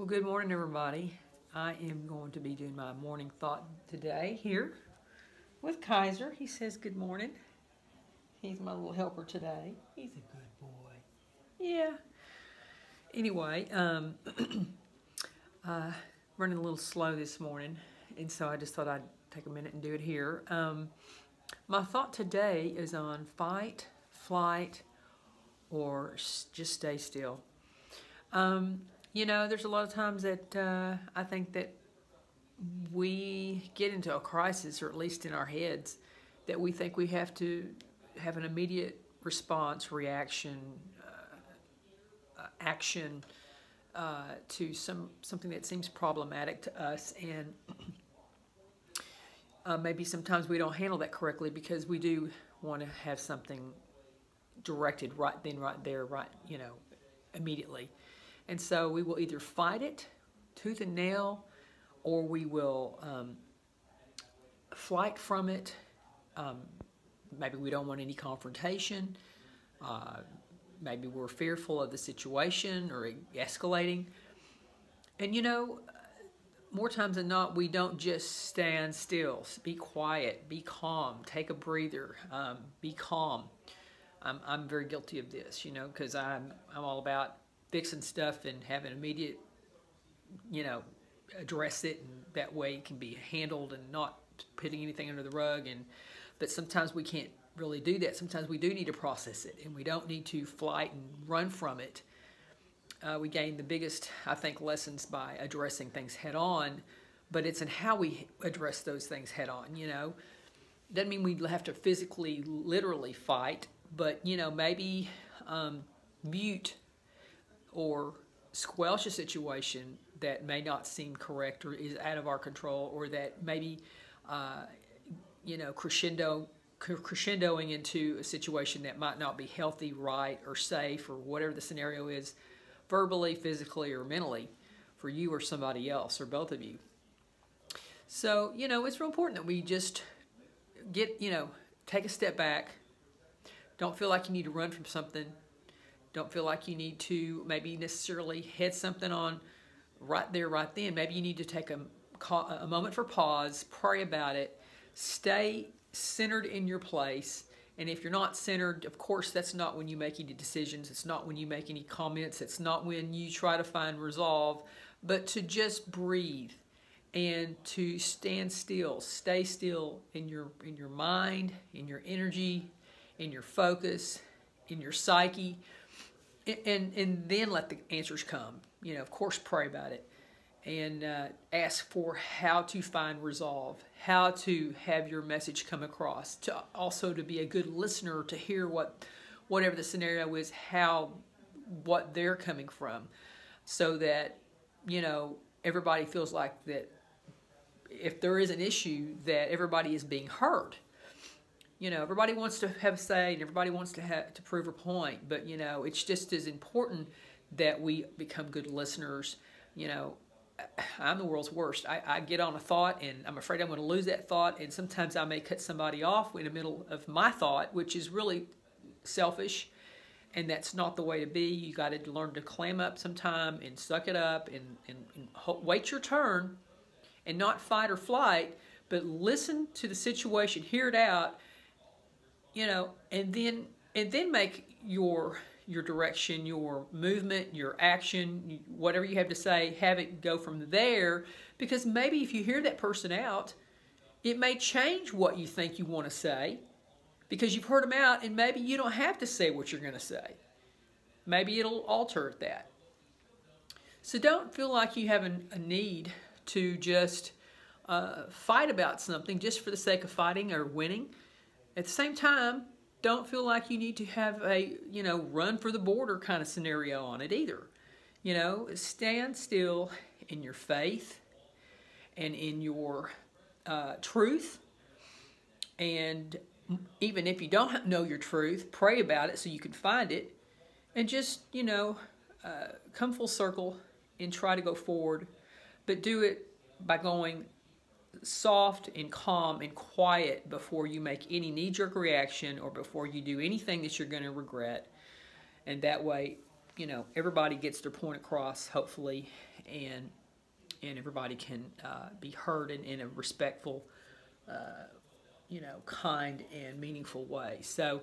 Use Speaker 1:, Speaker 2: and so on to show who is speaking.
Speaker 1: Well, good morning, everybody. I am going to be doing my morning thought today here with Kaiser. He says good morning. He's my little helper today. He's a good boy. Yeah. Anyway, running a little slow this morning, and so I just thought I'd take a minute and do it here. My thought today is on fight, flight, or just stay still. You know, there's a lot of times that I think that we get into a crisis, or at least in our heads, that we think we have to have an immediate response, reaction, action to something that seems problematic to us, and maybe sometimes we don't handle that correctly because we do want to have something directed right then, right there, right, you know, immediately. And so we will either fight it tooth and nail, or we will flight from it. Maybe we don't want any confrontation. Maybe we're fearful of the situation or escalating. And you know, more times than not, we don't just stand still. Be quiet, be calm, take a breather, be calm. I'm very guilty of this, you know, because I'm all about fixing stuff and having immediate, you know, address it, and that way it can be handled and not putting anything under the rug. But sometimes we can't really do that. Sometimes we do need to process it, and we don't need to flight and run from it. We gain the biggest, I think, lessons by addressing things head on, but it's in how we address those things head on, you know. Doesn't mean we have to physically, literally fight, but, you know, maybe mute or squelch a situation that may not seem correct or is out of our control, or that maybe, you know, crescendoing into a situation that might not be healthy, right, or safe, or whatever the scenario is, verbally, physically, or mentally, for you or somebody else, or both of you. So, you know, it's real important that we just take a step back. Don't feel like you need to run from something. Don't feel like you need to maybe necessarily head something on right there, right then. Maybe you need to take a moment for pause, pray about it, stay centered in your place. And if you're not centered, of course, that's not when you make any decisions. It's not when you make any comments. It's not when you try to find resolve. But to just breathe and to stand still, stay still in your mind, in your energy, in your focus, in your psyche. And then let the answers come. You know, of course, pray about it, and ask for how to find resolve, how to have your message come across, to also to be a good listener, to hear whatever the scenario is, what they're coming from, so that, you know, everybody feels like that if there is an issue, that everybody is being heard. You know, everybody wants to have a say, and everybody wants to prove a point. But, you know, it's just as important that we become good listeners. You know, I'm the world's worst. I get on a thought, and I'm afraid I'm going to lose that thought. And sometimes I may cut somebody off in the middle of my thought, which is really selfish. And that's not the way to be. You got to learn to clam up sometime and suck it up and wait your turn, and not fight or flight, but listen to the situation, hear it out. You know, and then make your direction, your movement, your action, whatever you have to say, have it go from there. Because maybe if you hear that person out, it may change what you think you want to say, because you've heard them out, and maybe you don't have to say what you're going to say. Maybe it'll alter that. So don't feel like you have a need to just fight about something just for the sake of fighting or winning. At the same time, don't feel like you need to have a, you know, run for the border kind of scenario on it either. You know, stand still in your faith and in your truth. And even if you don't know your truth, pray about it so you can find it. And just, you know, come full circle and try to go forward. But do it by going soft and calm and quiet before you make any knee-jerk reaction, or before you do anything that you're going to regret. And that way everybody gets their point across, hopefully, and everybody can be heard in a respectful, kind and meaningful way. So